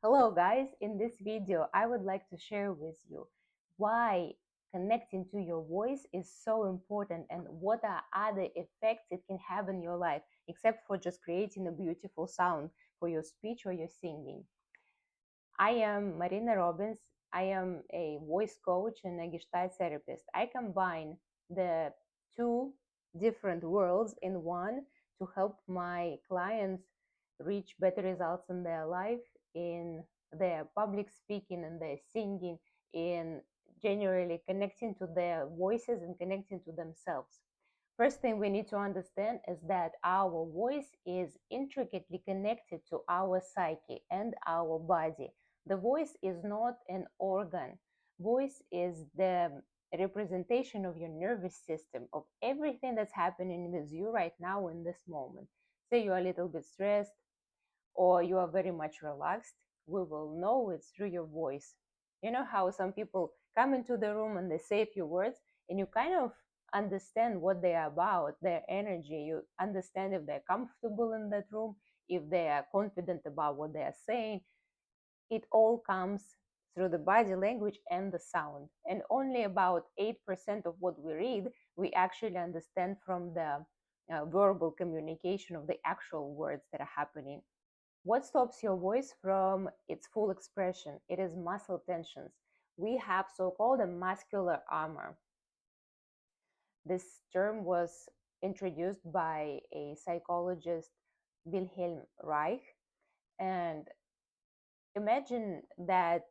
Hello guys, in this video I would like to share with you why connecting to your voice is so important and what are other effects it can have in your life except for just creating a beautiful sound for your speech or your singing. I am Marina Robbins. I am a voice coach and a Gestalt therapist. I combine the two different worlds in one to help my clients reach better results in their life, in their public speaking and their singing, in generally connecting to their voices and connecting to themselves. First thing we need to understand is that our voice is intricately connected to our psyche and our body. The voice is not an organ. Voice is the representation of your nervous system, of everything that's happening with you right now in this moment. Say you're a little bit stressed or you are very much relaxed, we will know it through your voice. You know how some people come into the room and they say a few words and you kind of understand what they are about, their energy. You understand if they're comfortable in that room, if they are confident about what they are saying. It all comes through the body language and the sound. And only about 8% of what we read, we actually understand from the verbal communication of the actual words that are happening. What stops your voice from its full expression? It is muscle tensions. We have so-called a muscular armor. This term was introduced by a psychologist, Wilhelm Reich. And imagine that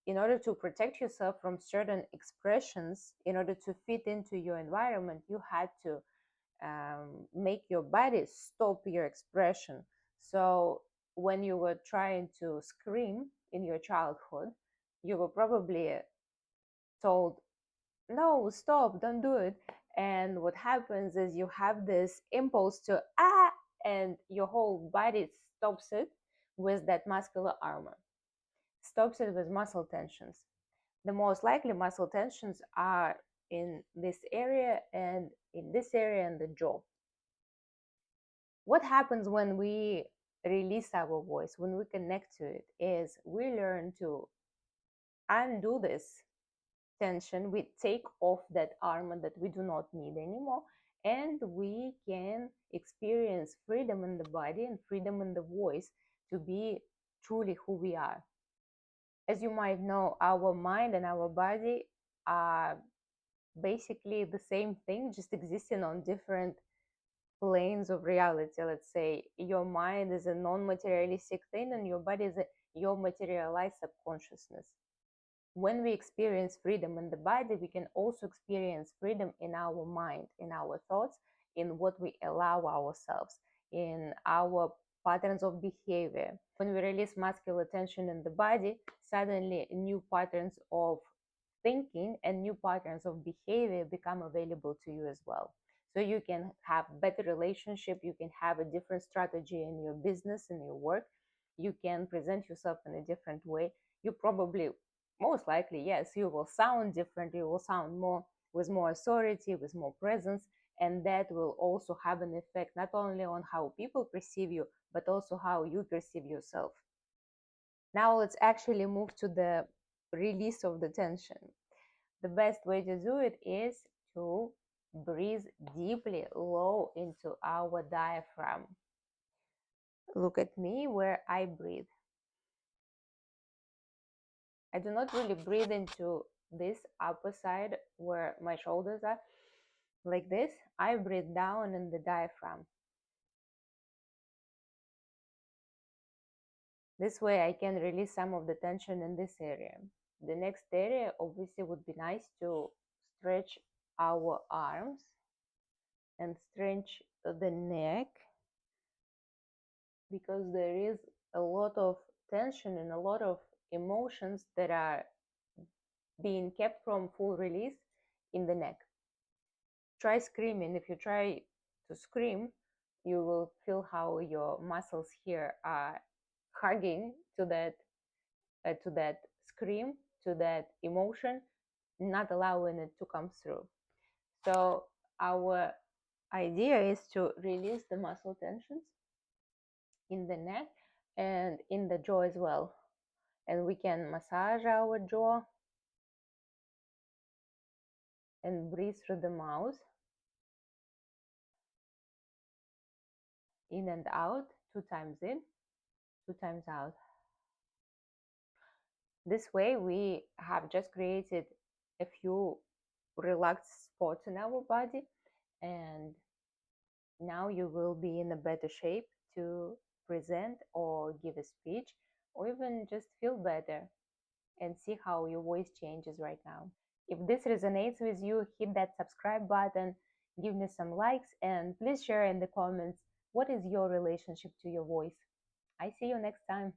in order to protect yourself from certain expressions, in order to fit into your environment, you had to make your body stop your expression. So when you were trying to scream in your childhood, you were probably told, no, stop, don't do it. And what happens is you have this impulse to and your whole body stops it with that muscular armor, stops it with muscle tensions. The most likely muscle tensions are in this area and in this area and the jaw. What happens when we release our voice, when we connect to it, is we learn to undo this tension. We take off that armor that we do not need anymore, and we can experience freedom in the body and freedom in the voice to be truly who we are. As you might know, our mind and our body are basically the same thing, just existing on different planes of reality. Let's say your mind is a non-materialistic thing and your body is your materialized subconsciousness. When we experience freedom in the body, we can also experience freedom in our mind, in our thoughts, in what we allow ourselves, in our patterns of behavior. When we release muscular tension in the body, suddenly new patterns of thinking and new patterns of behavior become available to you as well. So you can have better relationship, you can have a different strategy in your business, in your work, you can present yourself in a different way. You probably, most likely, yes, you will sound different, you will sound more with more authority, with more presence, and that will also have an effect not only on how people perceive you, but also how you perceive yourself. Now let's actually move to the release of the tension. The best way to do it is to breathe deeply low into our diaphragm. Look at me where I breathe. I do not really breathe into this upper side where my shoulders are, like this. I breathe down in the diaphragm. This way I can release some of the tension in this area. The next area obviously would be nice to stretch our arms and stretch the neck, because there is a lot of tension and a lot of emotions that are being kept from full release in the neck. Try screaming. If you try to scream, you will feel how your muscles here are hugging to that scream, to that emotion, not allowing it to come through. So our idea is to release the muscle tensions in the neck and in the jaw as well. And we can massage our jaw and breathe through the mouth, in and out, 2 times in, 2 times out. This way, we have just created a few relaxed spots in our body, and now you will be in a better shape to present or give a speech, or even just feel better and see how your voice changes right now. If this resonates with you, hit that subscribe button, give me some likes, and please share in the comments what is your relationship to your voice. I see you next time.